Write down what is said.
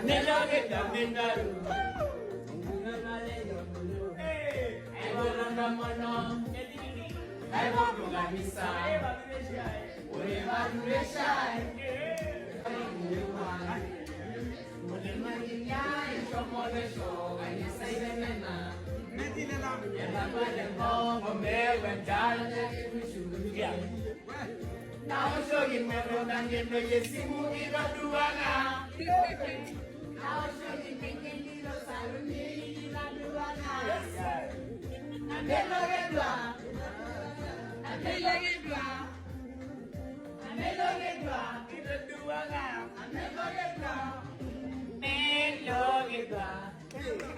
Nelogeta Minaru. I want to mono. I want to gamisa. We want to shine. Now show you me road and you know you see movie got to Now show you me little salon, you got to and then look at and then look at and then look at and then look at